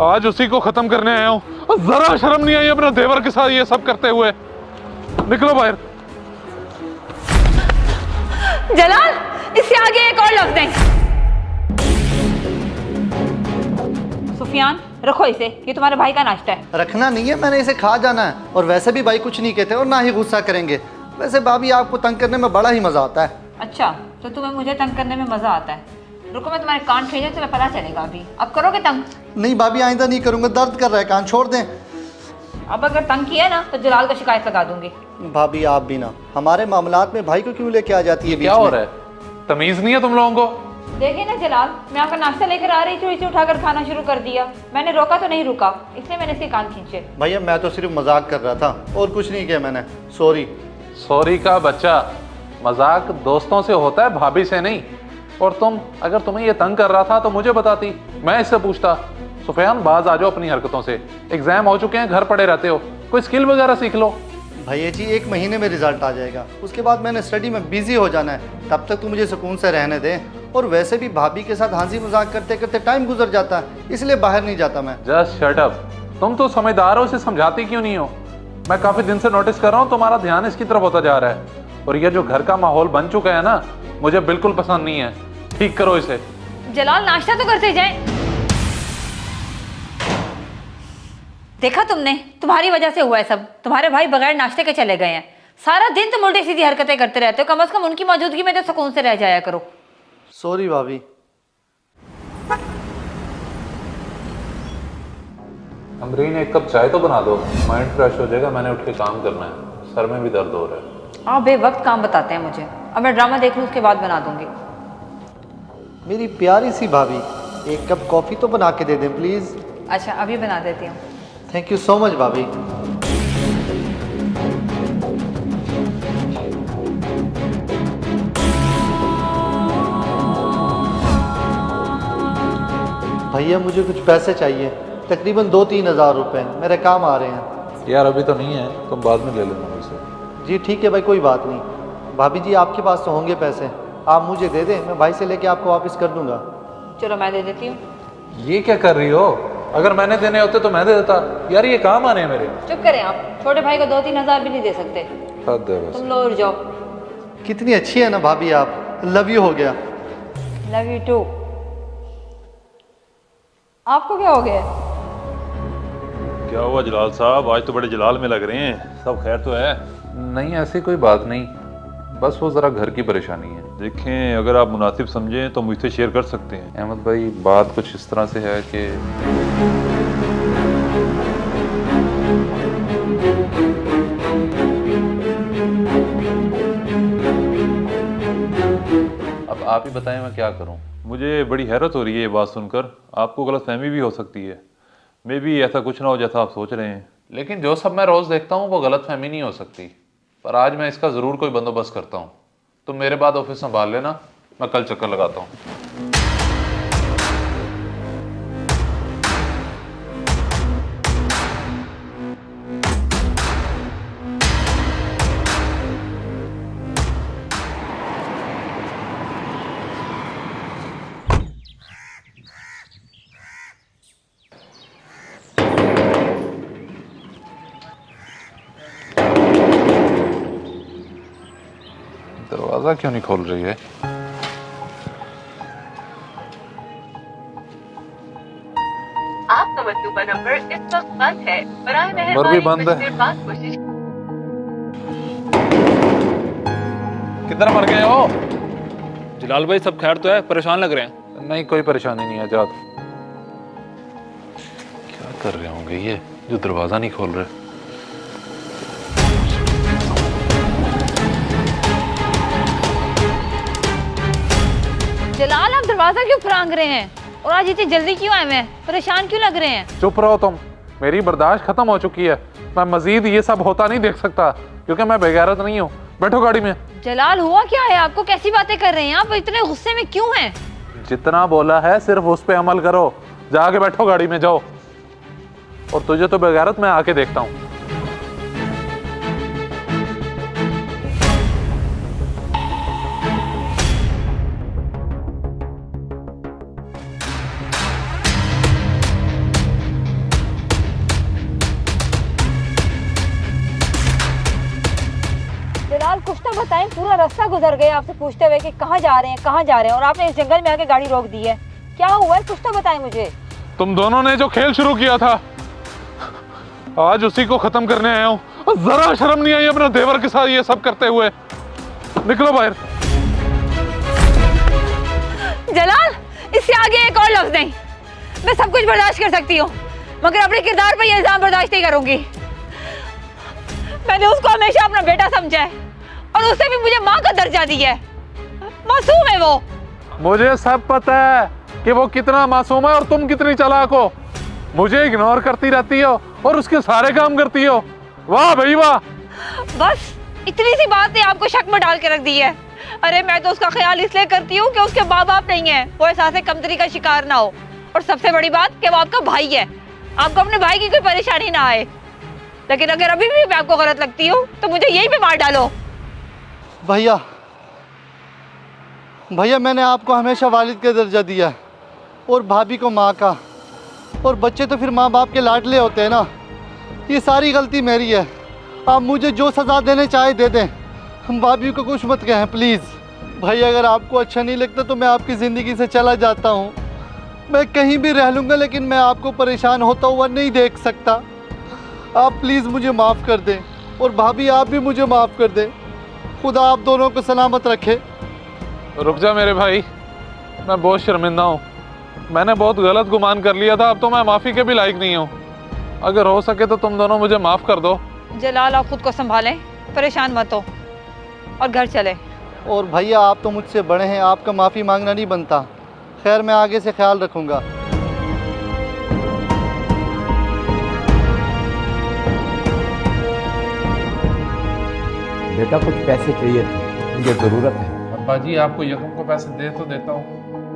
आज उसी को खत्म करने आया हूँ। जरा शर्म नहीं आई अपने देवर के साथ ये सब करते हुए। निकलो बाहर। जलाल, इससे आगे एक और लफ्ज नहीं। सुफियान, रखो इसे, ये तुम्हारे भाई का नाश्ता है। रखना नहीं है, मैंने इसे खा जाना है। और वैसे भी भाई कुछ नहीं कहते और ना ही गुस्सा करेंगे। वैसे भाभी आपको तंग करने में बड़ा ही मजा आता है। अच्छा, तो तुम्हें मुझे तंग करने में मजा आता है। रुको, मैं तुम्हारे कान खींचूं, तुम्हें पता चलेगा। अभी अब करोगे तंग? नहीं भाभी, आइंदा नहीं करूंगा, दर्द कर रहा है, कान छोड़ दें। अब अगर तंग किया ना तो जलाल को शिकायत लगा दूंगी। भाभी आप भी ना, हमारे मामलात में भाई को क्यों लेके आ जाती है बीच क्या हो में? रहा है? तमीज नहीं है तुम लोगों को? देखिए ना जलाल, मैं आपका नाश्ता लेकर आ रही थी, इसे उठाकर खाना शुरू कर दिया। मैंने रोका तो नहीं रुका, इसलिए मैंने इसके कान खींचे। भैया मैं तो सिर्फ मजाक कर रहा था और कुछ नहीं किया मैंने। सॉरी। सॉरी का बच्चा, मजाक दोस्तों से होता है, भाभी से नहीं। और तुम, अगर तुम्हें ये तंग कर रहा था तो मुझे बताती, मैं इससे पूछता। सुफियान, बाज आ जाओ अपनी हरकतों से। एग्जाम हो चुके हैं, घर पड़े रहते हो, कोई स्किल वगैरह सीख लो। भैया जी 1 महीने में रिजल्ट आ जाएगा, उसके बाद मैंने स्टडी में बिजी हो जाना है। तब तक तो मुझे सुकून से रहने दें। और वैसे भी भाभी के साथ हंसी मजाक करते करते टाइम गुजर जाता है, इसलिए बाहर नहीं जाता मैं। Just shut up. तुम तो समझदार हो, इसे समझाती क्यों नहीं हो? मैं काफी दिन से नोटिस कर रहा हूँ तुम्हारा ध्यान इसकी तरफ होता जा रहा है। और ये जो घर का माहौल बन चुका है ना, मुझे बिल्कुल पसंद नहीं है। ठीक करो इसे। जलाल, नाश्ता तो करते जाए। देखा तुमने, तुम्हारी वजह से हुआ है सब। तुम्हारे भाई बगैर नाश्ते के चले गए हैं। सारा दिन तुम उल्टी सीधी हरकतें करते रहते हो। कम से कम उनकी मौजूदगी में तो सुकून से रह जाया करो। सॉरी भाभी। अमरीन, 1 कप चाय तो बना दो, माइंड फ्रेश हो जाएगा। मैंने उठ के काम करना है, सर में भी दर्द हो रहा है। आप बेवक्त काम बताते हैं मुझे। अब मैं ड्रामा देख लूँ, उसके बाद बना दूंगी। मेरी प्यारी सी भाभी, 1 कप कॉफ़ी तो बना के दे दें प्लीज़। अच्छा, अभी बना देती हूँ। थैंक यू सो मच भाभी। भैया मुझे कुछ पैसे चाहिए, तकरीबन 2-3 हज़ार रुपये, मेरे काम आ रहे हैं। यार अभी तो नहीं है, तुम बाद में ले लेना मुझसे। जी ठीक है भाई, कोई बात नहीं। भाभी जी आपके पास तो होंगे पैसे, आप मुझे दे दें, मैं भाई से लेके आपको वापस कर दूंगा। चलो मैं दे देती हूँ। ये क्या कर रही हो? अगर मैंने देने होते तो मैं दे देता। यार ये काम आने हैं मेरे। चुप करें आप, छोटे भाई को 2-3 हज़ार भी नहीं दे सकते। हद है बस। तुम लो और जाओ। कितनी अच्छी है ना भाभी आप, लव यू हो गया। Love you too. आपको क्या हो गया? क्या हुआ जलाल साहब, आज तो बड़े जलाल में लग रहे हैं। सब खैर तो है? नहीं, ऐसी कोई बात नहीं, बस वो ज़रा घर की परेशानी है। देखें, अगर आप मुनासिब समझें तो मुझसे शेयर कर सकते हैं। अहमद भाई, बात कुछ इस तरह से है कि अब आप ही बताएं मैं क्या करूं। मुझे बड़ी हैरत हो रही है ये बात सुनकर। आपको गलतफहमी भी हो सकती है। मे भी ऐसा कुछ ना हो जैसा आप सोच रहे हैं। लेकिन जो सब मैं रोज़ देखता हूँ वो गलतफहमी नहीं हो सकती। पर आज मैं इसका ज़रूर कोई बंदोबस्त करता हूँ। तुम मेरे बाद ऑफिस संभाल लेना, मैं कल चक्कर लगाता हूँ। दरवाज़ा क्यों नहीं खोल रही है? आपका मतलूबा नंबर इस वक्त बंद है। बराए नंबर भी बंद है। कुछ देर बाद कोशिश। किधर मर गए हो? जलाल भाई सब खैर तो है? परेशान लग रहे हैं। नहीं, कोई परेशानी नहीं है, जाओ। क्या कर रहे होंगे ये जो दरवाज़ा नहीं खोल रहे? जलाल, आप दरवाजा क्यों फरांग रहे हैं? और आज इतनी जल्दी क्यों आए? मैं परेशान क्यों लग रहे हैं? चुप रहो तुम, मेरी बर्दाश्त खत्म हो चुकी है। मैं मजीद ये सब होता नहीं देख सकता, क्योंकि मैं बेगैरत नहीं हूँ। बैठो गाड़ी में। जलाल, हुआ क्या है? आपको कैसी बातें कर रहे हैं? आप इतने गुस्से में क्यों हैं? जितना बोला है सिर्फ उस पे अमल करो। जाके बैठो गाड़ी में, जाओ। और तुझे तो बेगैरत मैं आके देखता हूँ। टाइम पूरा रास्ता गुजर गया आपसे पूछते हुए कि कहाँ जा रहे हैं कहाँ जा रहे हैं, और आपने इस जंगल में आके गाड़ी रोक दी है। क्या हुआ है, कुछ तो बताएं मुझे। तुम दोनों ने जो खेल शुरू किया था, आज उसी को खत्म करने आया हूँ। और जरा शर्म नहीं आई अपने देवर के साथ ये सब करते हुए। निकलो बाहर। जलाल, इससे आगे एक और लफ्ज नहीं। मैं सब कुछ बर्दाश्त कर सकती हूँ, मगर अपने किरदार पर यह इल्जाम बर्दाश्त नहीं करूंगी। मैंने उसको हमेशा अपना बेटा समझा है और उससे भी मुझे माँ का दर्जा दिया है। मासूम है वो। मुझे सब पता है कि वो कितना मासूम है और तुम कितनी चालाक हो। मुझे इग्नोर करती रहती हो और उसके सारे काम करती हो। वाह भाई वाह। बस इतनी सी बात ने आपको शक में डाल के रख दी है। अरे मैं तो उसका ख्याल इसलिए करती हूँ कि उसके माँ बाप नहीं है, वो एहसास कमतरी का शिकार ना हो। और सबसे बड़ी बात कि वो आपका भाई है, आपको अपने भाई की कोई परेशानी ना आए। लेकिन अगर अभी भी मैं आपको गलत लगती हूँ तो मुझे यही पे मार डालो। भैया भैया, मैंने आपको हमेशा वालिद का दर्जा दिया है और भाभी को माँ का, और बच्चे तो फिर माँ बाप के लाडले होते हैं ना। ये सारी गलती मेरी है। आप मुझे जो सज़ा देने चाहे दे दें, हम भाभी को कुछ मत कहें प्लीज़। भाई अगर आपको अच्छा नहीं लगता तो मैं आपकी ज़िंदगी से चला जाता हूँ। मैं कहीं भी रह लूँगा, लेकिन मैं आपको परेशान होता हुआ नहीं देख सकता। आप प्लीज़ मुझे माफ़ कर दें, और भाभी आप भी मुझे माफ़ कर दें। खुदा आप दोनों को सलामत रखे। रुक जा मेरे भाई, मैं बहुत शर्मिंदा हूँ। मैंने बहुत गलत गुमान कर लिया था, अब तो मैं माफ़ी के भी लायक नहीं हूँ। अगर हो सके तो तुम दोनों मुझे माफ़ कर दो। जलाल, आप खुद को संभालें, परेशान मत हो और घर चले। और भैया आप तो मुझसे बड़े हैं, आपका माफ़ी मांगना नहीं बनता। खैर मैं आगे से ख्याल रखूँगा। बेटा कुछ पैसे चाहिए थे, मुझे ज़रूरत है। अब्बा जी आपको यकम को पैसे दे तो देता हूँ,